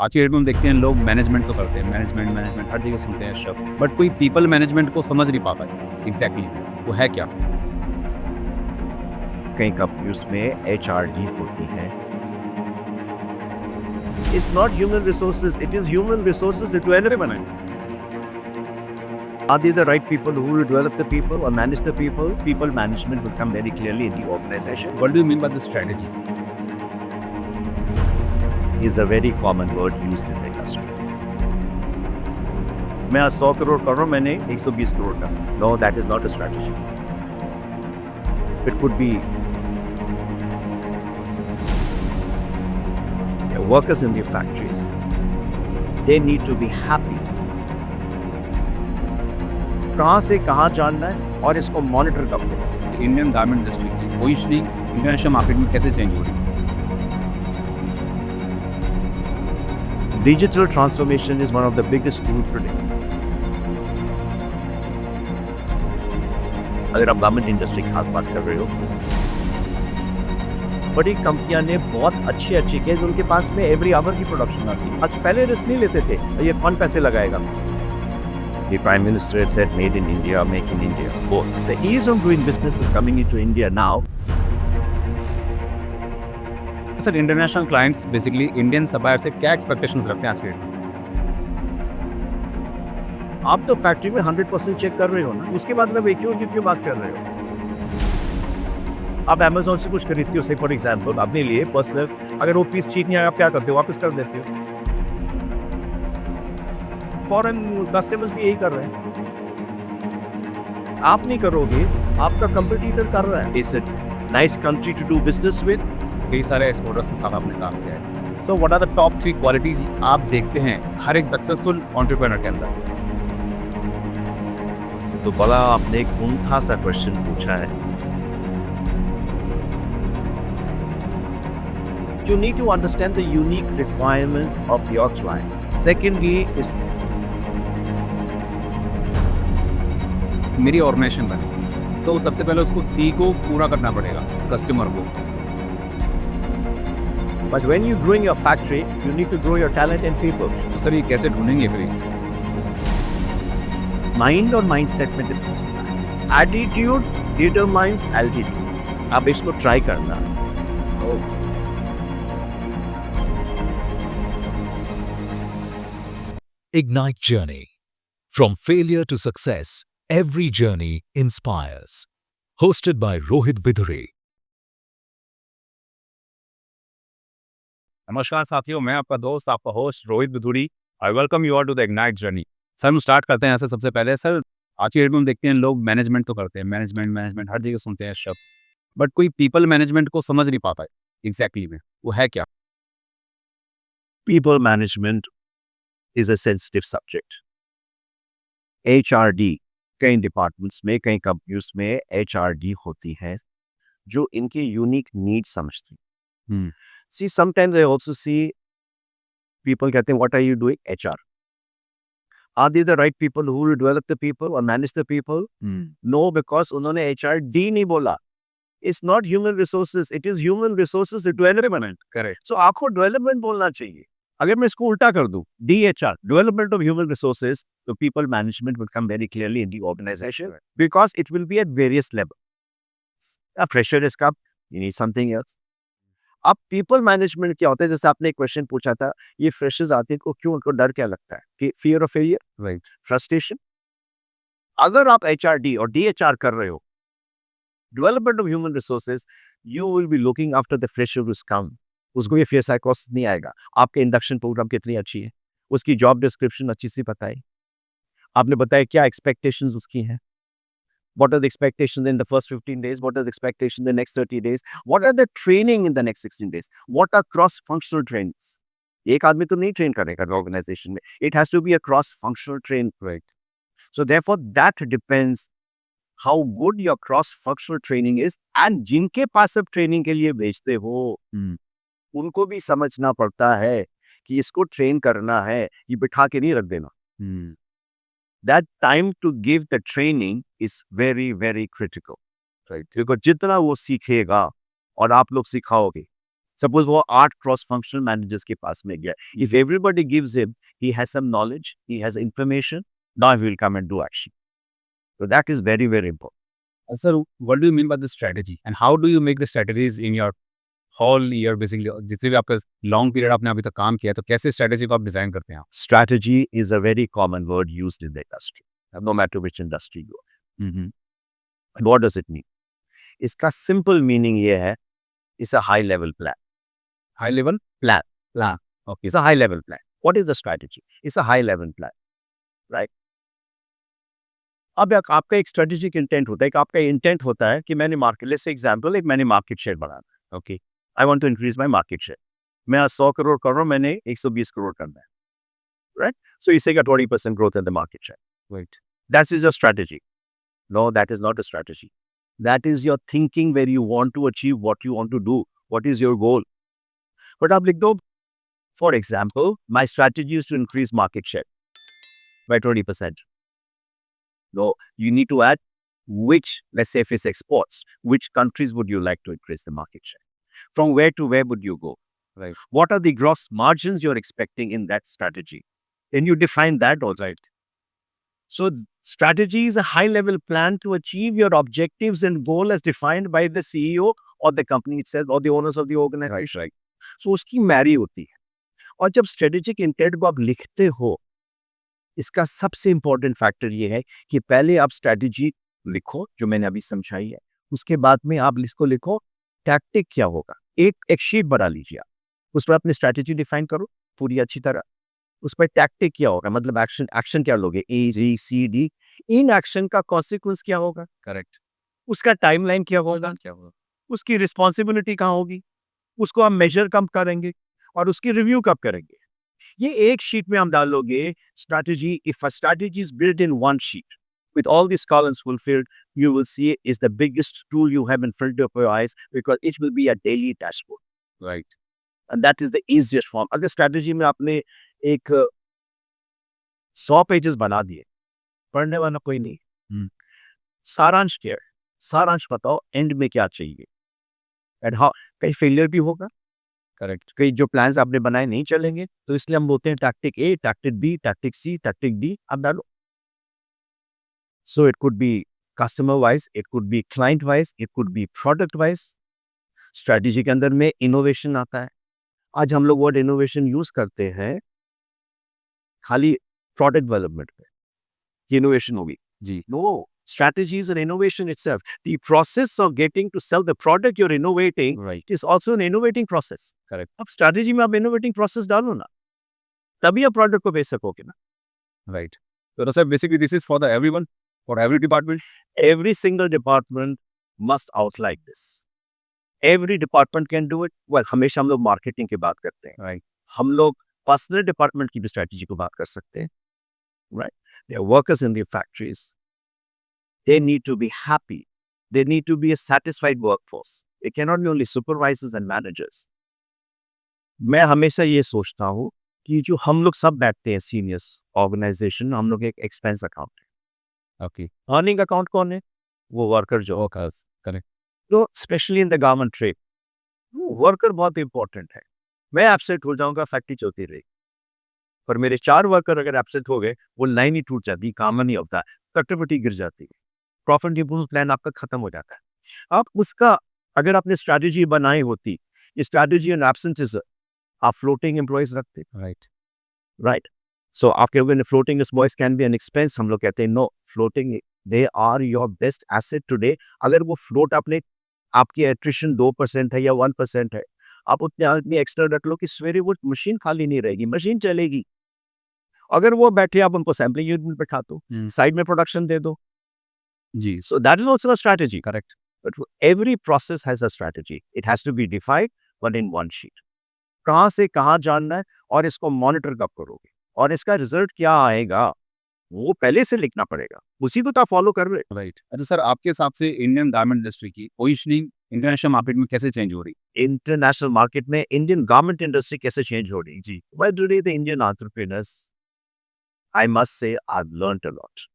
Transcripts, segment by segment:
आज की डेट में हम देखते हैं लोग मैनेजमेंट तो करते हैं, मैनेजमेंट मैनेजमेंट हर जगह सुनते हैं शब्द, बट कोई पीपल मैनेजमेंट को समझ नहीं पाता है एग्जैक्टली वो है क्या। कई कंपनीज में एचआरडी होती है. It's not human resources, it is human resources it will eliminate. Are they the right people who will develop the people or manage the people? People management will come very clearly in the organization. What do you mean by this strategy? Is a very common word used in the industry. मैं आज 100 करोड़ कर रहा हूँ, मैंने 120 करोड़ का. No, that is not a strategy. It could be the workers in the factories. They need to be happy. कहाँ से कहाँ जानना है और इसको मॉनिटर करना है. इंडियन गारमेंट इंडस्ट्री की पोजीशनिंग इंटरनेशनल मार्केट में कैसे चेंज हो रही है? Digital transformation is one of the biggest tools today. अगर आप गारमेंट इंडस्ट्री की खास बात कर रहे हो, बड़ी कंपनियां ने बहुत अच्छी किए, उनके पास में एवरी आवर की प्रोडक्शन आती है. आज पहले रिस्क नहीं लेते थे, ये कौन पैसे लगाएगा. The Prime Minister had said made in India, make in India, both. The ease of doing business is coming into India now. Sir international clients basically Indian supplier से क्या एक्सपेक्टेशंस रखते हैं आज के डेट में? आप तो फैक्ट्री में 100% चेक कर रहे हो ना, उसके बाद में क्यों बात कर रहे हो. आप अमेज़न से कुछ खरीदते हो, से फॉर एग्जांपल अपने लिए पर्सनल, अगर वो पीस ठीक नहीं आया आप क्या करते हो, वापस कर देते हो. फॉरेन कस्टमर्स भी यही कर रहे हैं. आप नहीं करोगे, आपका कंपटीटर कर रहा है. It's a nice country to do business with. कई सारे एक्सपोर्टर्स के साथ आपने काम किया है. So what are the top 3 qualities आप देखते हैं हर एक सक्सेसफुल एंटरप्रेन्योर के अंदर? तो बड़ा आपने एक उम्दा सा क्वेश्चन पूछा है. You need to understand the unique requirements of your client. Secondly is मेरी ऑर्गेनाइजेशन बने तो सबसे पहले उसको सी को पूरा करना पड़ेगा कस्टमर को. but when you growing your factory, you need to grow your talent and people. तो सर ये कैसे ढूंढेंगे फिर? माइंड और माइंडसेट में डिफरेंस होता है. Attitude determines altitudes. आप इसको ट्राई करना. Ignite Journey. From failure to success, every journey inspires. Hosted by Rohit Bidhure. नमस्कार साथियों, मैं आपका दोस्त आपका host Rohit Bidhuri. I welcome you all to the ignite journey. Sir हम स्टार्ट करते हैं ऐसे. सबसे पहले सर आज की डेट में हम देखते हैं लोग मैनेजमेंट तो करते हैं, मैनेजमेंट मैनेजमेंट हर जगह सुनते हैं शब्द, बट कोई पीपल मैनेजमेंट को समझ नहीं पाता है एग्जैक्टली में वो है क्या. People management is a sensitive subject. HRD कई डिपार्टमेंट्स में, कई कंपनीज में HRD होती है जो इनके यूनिक नीड समझती. See, sometimes I also see people कहते हैं, what are you doing? HR. Are they the right people who will develop the people or manage the people? No, because उन्होंने HRD नहीं बोला. It's not human resources, it is human resources development. Correct. So आपको development बोलना चाहिए. अगर मैं इसको उल्टा कर दूं, DHR, development of human resources, तो people management will come very clearly in the organization. Right. Because it will be at various levels. A fresher is come, you need something else. अब पीपल मैनेजमेंट क्या होता है, जैसे आपने एक question पूछा था, ये फ्रेशर्स आते हैं, क्यों, उनको डर क्या लगता है कि fear of failure, right. Frustration. अगर आप HRD और DHR कर रहे हो, development of human resources, you will be looking after the fresher who come. उसको ये फियर साइकोसिस नहीं आएगा. आपके इंडक्शन प्रोग्राम कितनी अच्छी है, उसकी जॉब डिस्क्रिप्शन अच्छी सी बताई, आपने बताया क्या एक्सपेक्टेशंस उसकी हैं. What are the expectations in the first 15 days? What are the expectations in the next 30 days? What are the training in the next 16 days? What are cross-functional trainings? एक आदमी तो नहीं ट्रेन करेगा ऑर्गेनाइजेशन में. It has to be a cross-functional train. Right. So therefore, that depends how good your cross-functional training is. And जिनके पास अब training के लिए भेजते हो, उनको भी समझना पड़ता है कि इसको ट्रेन करना है, ये बिठा के नहीं रख देना. That time to give the training is very, very critical. Right. क्योंकि जितना वो सीखेगा और आप लोग सिखाओगे, Suppose वो 8 क्रॉस फंक्शनल मैनेजर्स के पास में गया. If everybody gives him, he has some knowledge, he has information, now he will come and do action. So that is very, very important. Sir, what do you mean by the strategy? And how do you make the strategies in your whole year basically? जितने भी आपका long period आपने अभी तक काम किया है, तो कैसे स्ट्रेटेजी को आप डिजाइन करते हैं आप? Strategy is a very common word used in the industry, no matter which industry you are. Mm-hmm. And what does it mean? इसका simple meaning ये है, it's a high level plan. High level Plan. plan. Okay. It's a high level plan. What is the strategy? It's a high level plan, right? अब आपका एक strategic intent होता है कि आपका इंटेंट होता है कि मैंने मार्केट, लेट्स से एग्जांपल, एक मैंने मार्केट शेयर बढ़ाना है. Okay, I want to increase my market share. मैं आज 100 करोड़ कर रहा हूं, मैंने 120 करोड़ करना है, right? So you say 20% growth in the market share. Right. That is your strategy. No, that is not a strategy. That is your thinking where you want to achieve what you want to do, what is your goal. But आप लिख दो, for example, my strategy is to increase market share by 20%. No, you need to add which, let's say if it's exports, which countries would you like to increase the market share? From where to where would you go? Right. What are the gross margins you're expecting in that strategy? Then you define that also. Right. So strategy is a high level plan to achieve your objectives and goal as defined by the CEO or the company itself or the owners of the organization. Right. So उसकी Mary होती है. और जब strategic intent को आप लिखते हो, इसका सबसे इंपॉर्टेंट फैक्टर ये है कि पहले आप स्ट्रैटेजी लिखो जो मैंने अभी समझाई है. उसके बाद में आप इसको लिखो टैक्टिक क्या होगा. एक शीट बना लीजिए, आप उस पर अपनी स्ट्रैटेजी डिफाइन करो पूरी अच्छी तरह. उस पर टैक्टिक क्या होगा, मतलब एक्शन क्या लोगे, A, B, C, D. In action का कॉन्सिक्वेंस क्या होगा, Correct. उसका टाइमलाइन क्या होगा, क्या होगा? उसकी रिस्पॉन्सिबिलिटी कहाँ होगी, उसको आप मेजर कब करेंगे और उसकी रिव्यू कब करेंगे. ये एक शीट में हम डालोगे strategy. If a strategy is built in one sheet with all these columns fulfilled, you will see it is the biggest tool you have in front of your eyes because it will be a daily dashboard. Right. And that is the easiest form. अगर strategy में आपने एक 100 pages बना दिए, पढ़ने वाला कोई नहीं. सारांश क्या है, सारांश बताओ एंड में क्या चाहिए. एंड हाँ, कहीं फेलियर भी होगा, Correct. कई जो प्लान्स आपने बनाए नहीं चलेंगे, तो इसलिए हम बोलते हैं टैक्टिक ए, टैक्टिक बी, टैक्टिक सी, टैक्टिक डी. आप डालो. So it could be customer wise, it could be client wise, it could be product wise. Strategy के अंदर में इनोवेशन आता है. आज हम लोग वर्ड इनोवेशन यूज करते हैं खाली प्रोडक्ट डेवलपमेंट पे, इनोवेशन होगी. जी. No, strategy is an innovation itself. The process of getting to sell the product you're innovating Right. is also an innovating process. Correct. अब strategy में आप innovating process डालो ना, तभी आप product को बेच सकोगे ना. Right. So sir, basically this is for the everyone, for every department. Every single department must outline this. Every department can do it. Well, हमेशा हम लोग marketing की बात करते हैं. Right. हम लोग personal department की भी strategy को बात कर सकते हैं. Right. There are workers in the factories. They need to be happy. They need to be a satisfied workforce. They cannot be only supervisors and managers. मैं हमेशा ये सोचता हूँ कि जो हम लोग सब बैठते हैं सीनियर्स ऑर्गेनाइजेशन, हम लोग एक एक्सपेंस अकाउंट है. Okay. अर्निंग अकाउंट कौन है, वो वर्कर जो Workers. Correct. तो specially in the garment trade worker बहुत इंपॉर्टेंट है. मैं एब्सेंट हो जाऊंगा, फैक्ट्री चलती रहेगी, पर मेरे 4 वर्कर अगर एब्सेंट हो गए, वो लाइन ही टूट जाती, काम नहीं होता, प्रोडक्टिविटी गिर जाती है, प्रॉफिट इंप्रूवमेंट प्लान आपका खत्म हो जाता है. आप उसका अगर आपने स्ट्रैटेजी बनाई होती, ये स्ट्रैटेजी एंड एब्सेंटेज, आप फ्लोटिंग एम्प्लॉयज रखते, Right. राइट. सो आपके अगर floating employees can be an expense. हम लोग कहते हैं no, floating they are your best asset today. अगर वो फ्लोट आपने, आपकी एट्रिशन 2% है या 1% है, आप उतने आदमी एक्स्ट्रा रख लो कि सवेरे वो मशीन खाली नहीं रहेगी, मशीन चलेगी. अगर वो बैठे, आप उनको सैम्पलिंग यूनिट में बैठा दो, साइड में प्रोडक्शन दे दो. जी. So that is also a strategy. Correct. But every process has a strategy. It has to be defined, but in one sheet. कहाँ से कहाँ जानना है और इसको मॉनिटर कब करोगे और इसका रिजल्ट क्या आएगा, वो पहले से लिखना पड़ेगा. उसी को तो आप फॉलो कर रहे हो. Right. अच्छा सर, आपके हिसाब से इंडियन गारमेंट इंडस्ट्री की पोजीशनिंग इंटरनेशनल मार्केट में कैसे चेंज हो रही? इंटरनेशनल मार्केट में इंडियन गारमेंट इंडस्ट्री कैसे चेंज हो रही? जी, well today the Indian entrepreneurs, I must say, I've learned a lot.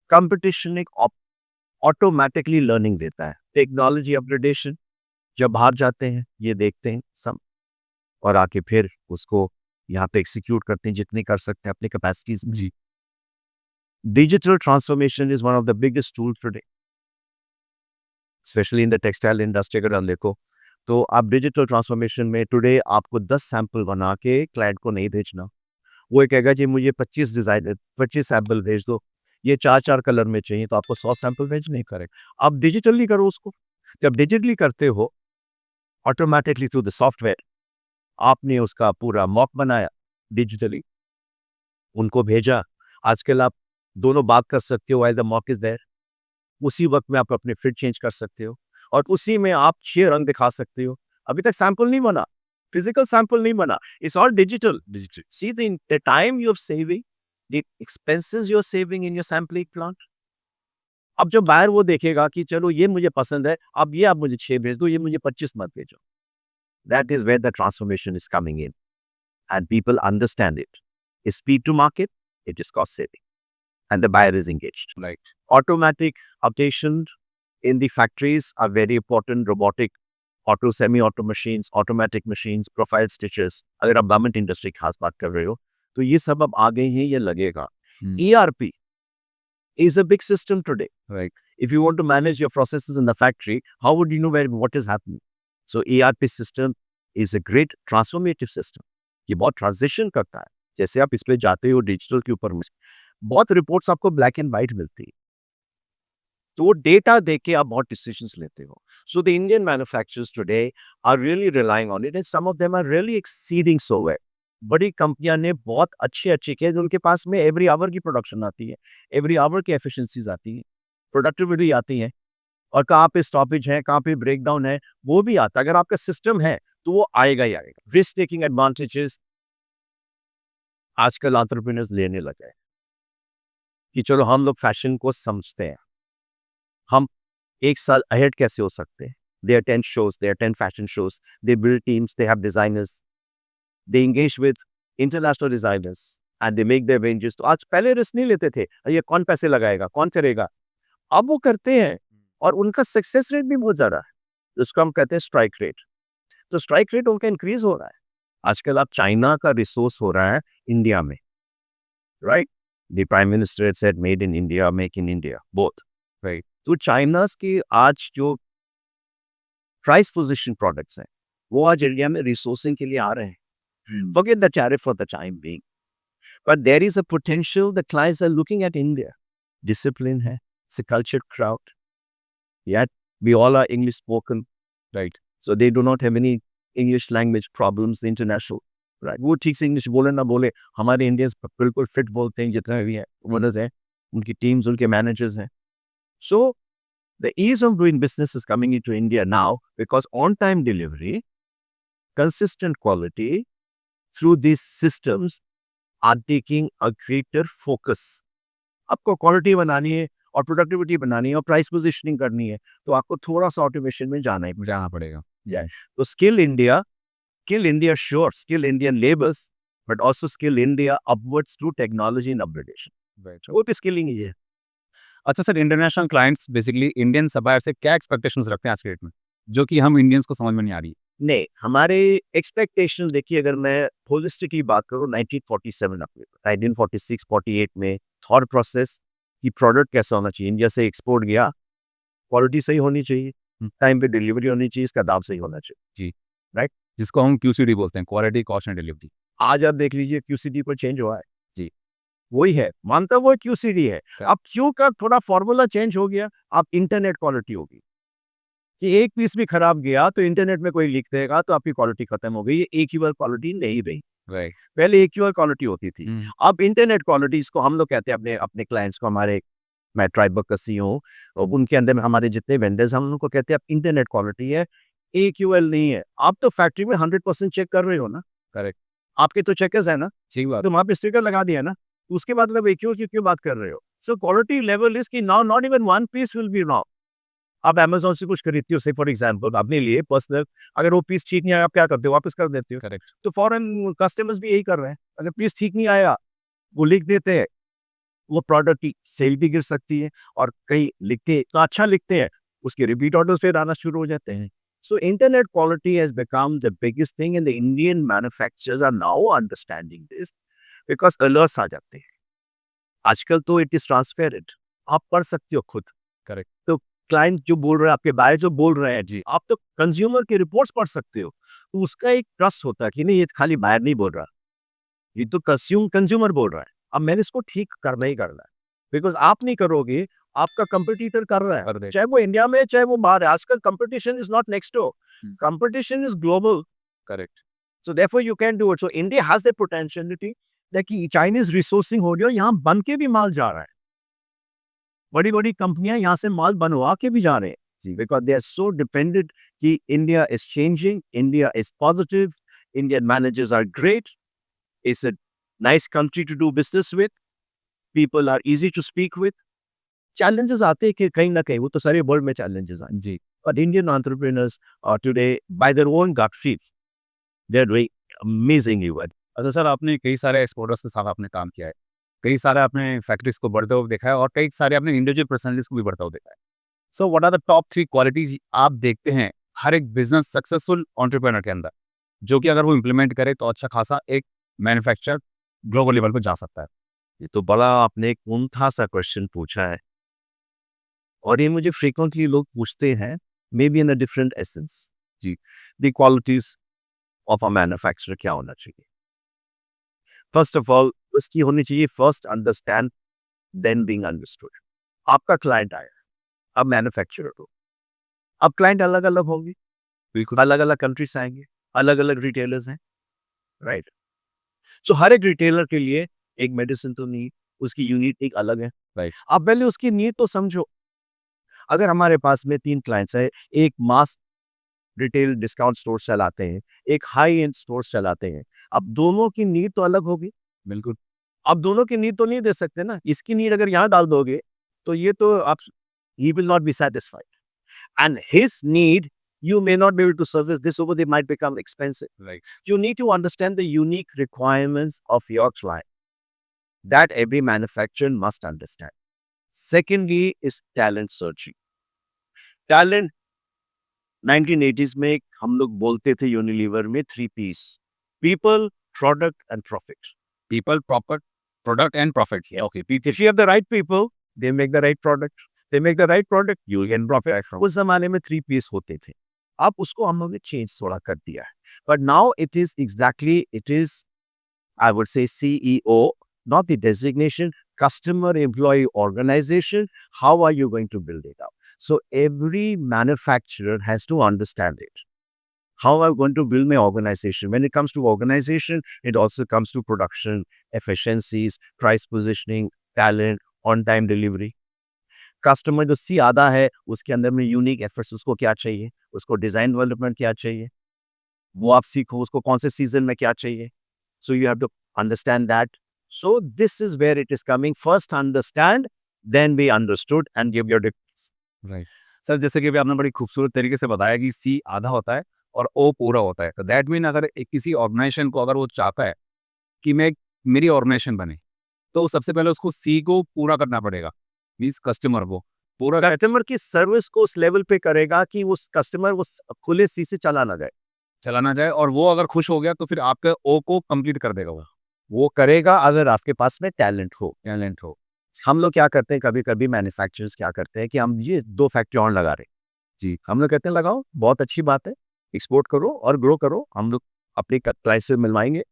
Competition एक ऑटोमेटिकली लर्निंग देता है. टेक्नोलॉजी अपग्रेडेशन, जब बाहर जाते हैं ये देखते हैं सब, और आके फिर उसको यहाँ पे एग्जीक्यूट करते हैं जितने कर सकते हैं अपनी कैपेसिटीज में। जी digital transformation is one of the biggest tool today, specially in the textile industry. अगर हम देखो तो आप डिजिटल ट्रांसफॉर्मेशन में टुडे आपको 10 सैंपल बना के क्लाइंट को नहीं भेजना। वो ये कहेगा जी मुझे 25 सैंपल भेज दो, ये 4 कलर में चाहिए, तो आपको 100 सैंपल भेजने करेगा। आप डिजिटली करो उसको। जब डिजिटली करते हो ऑटोमेटिकली थ्रू द सॉफ्टवेयर आपने उसका पूरा मॉक बनाया, डिजिटली उनको भेजा। आजकल आप दोनों बात कर सकते हो while the mock is there. उसी वक्त में आप अपने फिट चेंज कर सकते हो और उसी में आप 6 रंग दिखा सकते हो। अभी तक सैंपल नहीं बना, फिजिकल सैंपल नहीं बना, it's all digital. Digital see the time you are saving, the expenses you are saving in your sampling plant. अब जब बायर वो देखेगा कि चलो ये मुझे पसंद है, अब ये आप मुझे 6 भेज दो, ये मुझे 25 मत भेजो। That is where the transformation is coming in and people understand it. Speed to market, it is cost saving, and the buyer is engaged. Right Automatic updation in the factories are very important. Robotic, auto, semi-auto machines, automatic machines, profile stitches. अगर आप garment industry की खास बात कर रहे हो, तो ये सब अब आ गए हैं, ये लगेगा। ERP is a big system today. Right If you want to manage your processes in the factory, how would you know what is happening? So ERP system is a great transformative system. ये बहुत transition करता है। जैसे आप इस पे जाते हो डिजिटल के ऊपर में, बहुत रिपोर्ट्स आपको ब्लैक एंड व्हाइट मिलती है, तो वो डेटा देख के आप बहुत डिसीजंस लेते हो। So the Indian manufacturers today are really relying on it and some of them are really exceeding so well. बड़ी कंपनियां ने बहुत अच्छे किए, उनके पास में एवरी आवर की प्रोडक्शन आती है, एवरी आवर की एफिशिएंसीज आती है, प्रोडक्टिविटी आती है, और कहाँ पे स्टॉपेज है, कहाँ पे ब्रेकडाउन है, वो भी आता है। अगर आपका सिस्टम है तो वो आएगा ही आएगा। रिस्क टेकिंग एडवांटेजेस आजकल एंटरप्रेन्योर्स लेने लगे हैं कि चलो हम लोग फैशन को समझते हैं, हम एक साल अहेड कैसे हो सकते हैं। They attend shows, they attend fashion shows, they build teams, they have designers, they engage with international designers and they make their ranges. तो आज पहले रिस्क नहीं लेते थे, ये कौन पैसे लगाएगा, कौन करेगा, अब वो करते हैं और उनका सक्सेस रेट भी बहुत ज्यादा है, जिसको हम कहते हैं स्ट्राइक रेट। तो स्ट्राइक रेट उनका इंक्रीज हो रहा है। आजकल आप चाइना का रिसोर्स हो रहा है इंडिया में, right? The prime minister said made in India, make in India, both, right? तो चाइनास के आज जो प्राइस पोजीशन प्रोडक्ट्स हैं वो आज इंडिया में रिसोर्सिंग के लिए आ रहे हैं। Forget the tariff for the time being, but there is a potential. The clients are looking at India. Discipline है, it's a cultured crowd. Yet we all are English spoken, right? So they do not have any English language problems international, right? वो ठीक से English बोले ना बोले, हमारे Indians बिल्कुल fit बोलते हैं, जितने भी हैं ओनर्स हैं, उनकी टीम्स, उनके मैनेजर्स हैं। So the ease of doing business is coming into India now because on-time delivery, consistent quality through these systems are taking a greater focus. आपको क्वालिटी बनानी है और प्रोडक्टिविटी बनानी है और प्राइस पोजीशनिंग करनी है, तो आपको थोड़ा सा ऑटोमेशन में जाना ही जाना पड़ेगा। तो skill India, sure, skill Indian labors, but also skill India upwards through technology and upgradation. Right वो भी स्किलिंग ही है। अच्छा sir, international clients basically Indian supplier से क्या एक्सपेक्टेशंस रखते हैं आज के डेट में, जो कि हम इंडियंस को समझ में नहीं आ रही है? नहीं, हमारे एक्सपेक्टेशन देखिए, अगर मैं होलिस्टिकली बात करूँ 1947 अपने 1946-48 में थॉट प्रोसेस कि प्रोडक्ट कैसा होना चाहिए, इंडिया से एक्सपोर्ट गया, क्वालिटी सही होनी चाहिए, टाइम पे डिलीवरी होनी चाहिए, इसका दाम सही होना चाहिए। जिसको हम QCD बोलते हैं, क्वालिटी कॉस्ट एंड डिलीवरी। आज आप देख लीजिए QCD पर चेंज हुआ है। जी। वही है, मानता वो QCD है। क्या? अब क्यू का थोड़ा फॉर्मूला चेंज हो गया, अब इंटरनेट क्वालिटी होगी कि एक पीस भी खराब गया तो इंटरनेट में कोई लिख देगा तो आपकी क्वालिटी खत्म हो गई। ये AQL क्वालिटी नहीं रही, राइट पहले AQL क्वालिटी होती थी, अब इंटरनेट क्वालिटी, इसको हम लोग कहते हैं अपने अपने क्लाइंट्स को, हमारे, मैं ट्राइबक का CEO हूँ और उनके अंदर में हमारे जितने वेंडर्स हम उनको कहते हैं अब इंटरनेट क्वालिटी है, AQL नहीं है। आप तो फैक्ट्री में 100% चेक कर रहे हो ना, करेक्ट, आपके तो चेकर्स है ना, ठीक बात। तो वहाँ पे स्टिकर लगा दिया ना, तो उसके बाद मतलब AQL की क्यों बात कर रहे हो? So quality level is key now not even one piece will be wrong. आप Amazon से कुछ खरीदती हो, से फॉर एग्जांपल अपने लिए पर्सनल, अगर वो पीस ठीक नहीं आया आप क्या करते हो? वापस कर देते हो। करेक्ट, तो फॉरेन कस्टमर्स भी यही कर रहे हैं, अगर पीस ठीक नहीं आया वो लिख देते हैं, वो प्रोडक्ट की सेल भी गिर सकती है, और कहीं लिखते तो अच्छा लिखते हैं, उसके रिपीट ऑर्डर्स फिर आना शुरू हो जाते हैं। So internet quality has become the biggest thing, and the Indian manufacturers are now understanding this because alerts आ जाते हैं. आजकल तो इट इज ट्रांसपेरेंट, आप पढ़ सकते हो खुद. करेक्ट. तो क्लाइंट जो बोल रहे हैं, आपके बायर जो बोल रहे हैं, जी आप तो कंज्यूमर की रिपोर्ट्स पढ़ सकते हो. तो उसका एक ट्रस्ट होता है कि नहीं, ये खाली बायर नहीं बोल रहा, ये तो कंज्यूमर बोल रहा है. अब मैंने इसको ठीक करना ही करना है, बिकॉज आप नहीं करोगे, आपका कंपटीटर कर रहा कर है, देगा. चाहे वो इंडिया में चाहे वो बाहर है. आजकल competition is not next door, competition is global. Correct. So therefore you can do it. So India has the potentiality that कि Chinese resourcing हो रही है, यहाँ बन के भी माल जा रहा है. बड़ी बड़ी कंपनियां यहाँ से माल बनवा के भी जा रहे हैं. Because they are so dependent कि India is changing, India is positive, Indian managers are great, it's a nice country to do business with, people are easy to speak with. Challenges आते हैं कि कहीं ना कहीं, वो तो सारे वर्ल्ड में challenges आए. जी. But Indian entrepreneurs are today by their own gut feel, they're doing amazingly well. अच्छा सर, आपने कई सारे एक्सपोर्टर्स के साथ आपने काम किया है, कई सारे आपने फैक्ट्रीज को बढ़ते हुए देखा है और कई सारे आपने इंडिविजुअल पर्सनलिटीज को भी बढ़ता हुआ देखा है. So what are the top 3 qualities आप देखते हैं हर एक बिजनेस सक्सेसफुल एंटरप्रेन्योर के अंदर, जो कि अगर वो इम्प्लीमेंट करे तो अच्छा खासा एक मैन्युफैक्चर ग्लोबल लेवल पर जा सकता है? ये तो बड़ा आपने एक उम्दा सा क्वेश्चन पूछा है, और ये मुझे फ्रीक्वेंटली लोग पूछते हैं, may be in a different essence. जी, the qualities of a manufacturer क्या होना चाहिए? फर्स्ट ऑफ ऑल उसकी होनी चाहिए first understand then being understood. आपका क्लाइंट आया, अब मैन्युफैक्चरर हो, अब क्लाइंट अलग अलग होंगे, बिल्कुल. अलग अलग कंट्री से आएंगे, अलग अलग रिटेलर्स हैं, राइट. सो हर एक रिटेलर के लिए एक मेडिसिन तो नीड, उसकी यूनिट एक अलग है. राइट. अब पहले उसकी नीड तो समझो. अगर हमारे पास में 3 क्लाइंट्स है, एक मास रिटेल डिस्काउंट स्टोर चलाते हैं, एक हाई एंड स्टोर चलाते हैं, अब दोनों की नीड तो अलग होगी. बिल्कुल. अब दोनों की नीड तो नहीं दे सकते ना. इसकी नीड अगर यहाँ डाल दोगे तो ये तो आप, he will not be satisfied, and his need you may not be able to service. This over they might become expensive. Right. You need to understand the unique requirements of your client, that every manufacturer must understand. Secondly is talent searching. Talent 1980s में हम लोग बोलते थे Unilever में 3 P's: people, product and profit. People, proper, product and profit. Okay. If you have the right people, they make the right product. They make the right product, you will get profit. उस जमाने में 3 P's होते थे. अब उसको हम लोग ने चेंज थोड़ा कर दिया है. But now it is exactly, it is, I would say CEO, not the designation, customer employee organization. How are you going to build it out? So every manufacturer has to understand it. How am I going to build my organization? When it comes to organization, it also comes to production, efficiencies, price positioning, talent, on-time delivery. Customer जो सी आधा है, उसके अंदर में unique efforts, उसको क्या चाहिए, उसको डिजाइन डेवलपमेंट क्या चाहिए, वो आप सीखो, उसको कौन से सीजन में क्या चाहिए. So you have to understand that. So this is where it is coming. First understand, then be understood and give your difference. Right. Sir, जैसे कि अभी आपने बड़ी खूबसूरत तरीके से बताया कि सी आधा होता है और ओ पूरा होता है, तो दैट मीन अगर किसी ऑर्गेनाइजेशन को अगर वो चाहता है कि मेरी ऑर्गेनाइजेशन बने, तो सबसे पहले उसको सी को पूरा करना पड़ेगा, मीन्स कस्टमर को पूरा कस्टमर की सर्विस को उस लेवल पे करेगा कि उस कस्टमर वो खुले सी से चला ना जाए. चलाना जाए, और वो अगर खुश हो गया तो फिर आपके ओ को कंप्लीट कर देगा. वो करेगा अगर आपके पास में टैलेंट हो. टैलेंट हो. हम लोग क्या करते हैं, कभी कभी मैन्युफैक्चरर्स क्या करते हैं कि हम ये 2 फैक्ट्री और लगा रहे. जी. हम लोग कहते हैं लगाओ, बहुत अच्छी बात है, एक्सपोर्ट करो और ग्रो करो, हम लोग अपने क्लाइंट से मिलवाएंगे.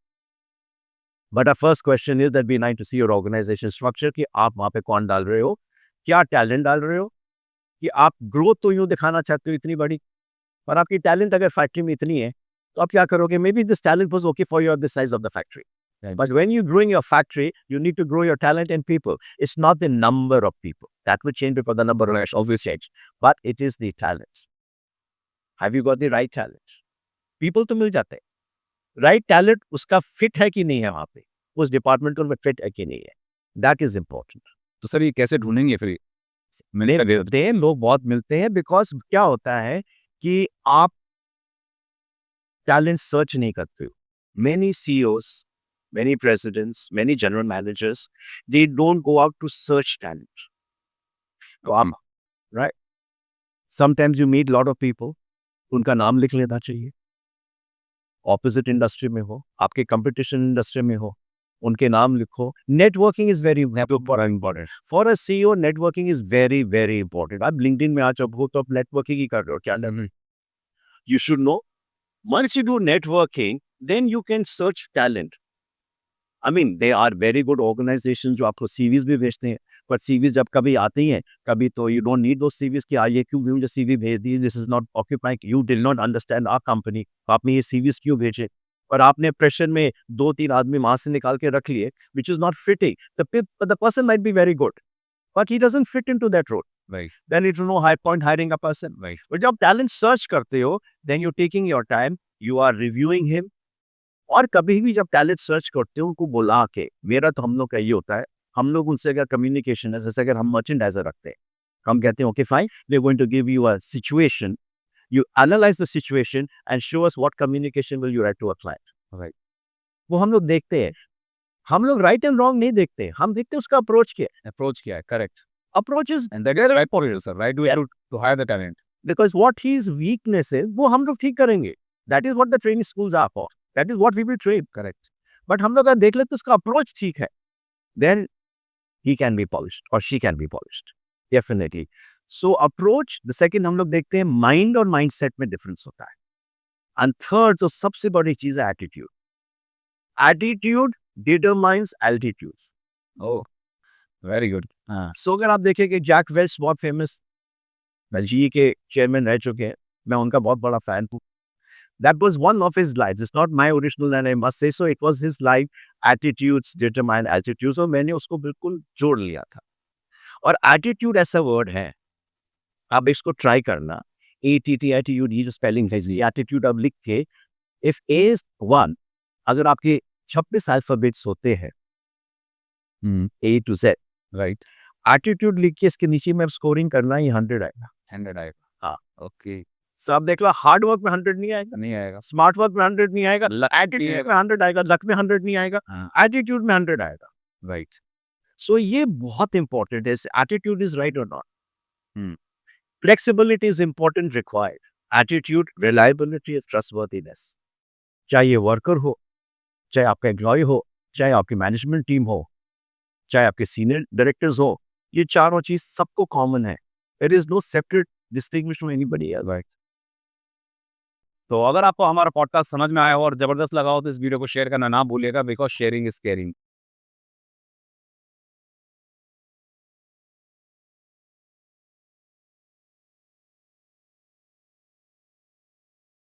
But our first question is that we need to see your organisation structure, कि आप वहां पे कौन डाल रहे हो, क्या टैलेंट डाल रहे हो, कि आप ग्रोथ तो यूं दिखाना चाहते हो इतनी बड़ी, पर आपकी टैलेंट अगर फैक्ट्री में इतनी है तो आप क्या करोगे, may be this talent was okay for your this size of the factory. Right. But when you're growing your factory, you need to grow your talent and people. It's not the number of people. That will change because the number will always change. But it is the talent. Have you got the right talent? People तो मिल जाते हैं. Right talent उसका fit है कि नहीं है वहाँ पे, उस डिपार्टमेंट में fit है कि नहीं है. That is important. तो सर, ये कैसे ढूंढेंगे फिर? मिलते हैं लोग, बहुत मिलते हैं, because क्या होता है कि आप टैलेंट सर्च नहीं करते हो. Many CEOs, many presidents, many general managers, they don't go out to search talent. तो आप, right? Sometimes you meet a lot of people, उनका नाम लिख लेना चाहिए। ऑपोजिट इंडस्ट्री में हो, आपके कंपटीशन इंडस्ट्री में हो, उनके नाम लिखो। Networking is very important for a CEO. Networking is very very important. आप लिंक्डइन में आज हो तो आप नेटवर्किंग ही कर रहे हो क्या? You should know. Once you do networking, then you can search talent. I mean, there are very good organizations जो आपको CVs भी भेजते हैं, पर CVs जब कभी आती हैं, कभी तो you don't need those CVs कि ये क्यों मुझे CV भेज दी, this is not occupying, you did not understand our company, आपने ये CVs क्यों भेजे? और आपने प्रेशर में 2-3 आदमी वहाँ से निकाल के रख लिए, which is not fitting. The person might be very good, but he doesn't fit into that role. Right. Then it's no high point hiring a person. Right. But जब talent search करते हो, then you're taking your time, you are reviewing him. और कभी भी जब talent search करते हो उनको बुला के, मेरा तो हम लोग का ये होता है, हम लोग उनसे अगर कम्युनिकेशन है, जैसे अगर हम मर्चेंडाइजर रखते हैं, हम कहते हैं okay fine, we are going to give you a situation, you analyse the situation and show us what communication will you write to a client. Right, वो हम लोग देखते हैं। हम लोग राइट एंड रॉन्ग नहीं देखते, हम देखते हैं उसका अप्रोच क्या है। अप्रोच क्या है? Correct. Approach is and that is right for you sir, right way to hire the talent. Because what his weakness है वो हम लोग ठीक करेंगे। That is what the training schools are for, that is what we will train. Correct. But हम लोग अगर देख लेते उसका अप्रोच ठीक है, then he can be polished or she can be polished, definitely. So approach, the second हम लोग देखते हैं माइंड और माइंडसेट में डिफरेंस होता है। एंड थर्ड जो सबसे बड़ी चीज है attitude. Attitude determines altitudes. Oh, very good. हाँ, सो अगर आप देखें कि जैक वेल्च बहुत फेमस GE के चेयरमैन रह चुके हैं, मैं उनका बहुत बड़ा फैन हूँ। That was one of his lines. It's not my original and I must say so. It was his line, attitudes determine altitudes. और मैंने उसको बिल्कुल जोड़ लिया था। और attitude ऐसा वर्ड है, आप इसको ट्राई करना। ATTITUD जो स्पेलिंग है, एटीट्यूड आप लिख के, इफ A is 1, अगर आपके 26 अल्फाबेट्स होते हैं A to Z, right. Attitude लिख के इसके नीचे में स्कोरिंग करना, ये 100 आएगा। 100 आएगा। हाँ। ओके। सब देख लो, हार्ड वर्क में 100 नहीं आएगा, नहीं आएगा। स्मार्ट वर्क में 100 नहीं आएगा, Luck एटीट्यूड नहीं में 100 आएगा, लक में 100 नहीं आएगा, हाँ, एटीट्यूड में 100 आएगा। राइट। सो ये बहुत इंपॉर्टेंट है। एटीट्यूड इज राइट और not. Hmm. Flexibility is important required. Attitude, reliability, trustworthiness. चाहे ये वर्कर हो, चाहे आपका एम्प्लॉय हो, चाहे आपकी मैनेजमेंट टीम हो, चाहे आपके सीनियर डायरेक्टर्स हो, ये चारों चीज सबको कॉमन है। There is no separate distinguish from anybody else. Right. तो अगर आपको हमारा पॉडकास्ट समझ में आया हो और जबरदस्त लगा हो तो इस वीडियो को शेयर करना ना भूलिएगा, बिकॉज शेयरिंग इज केयरिंग।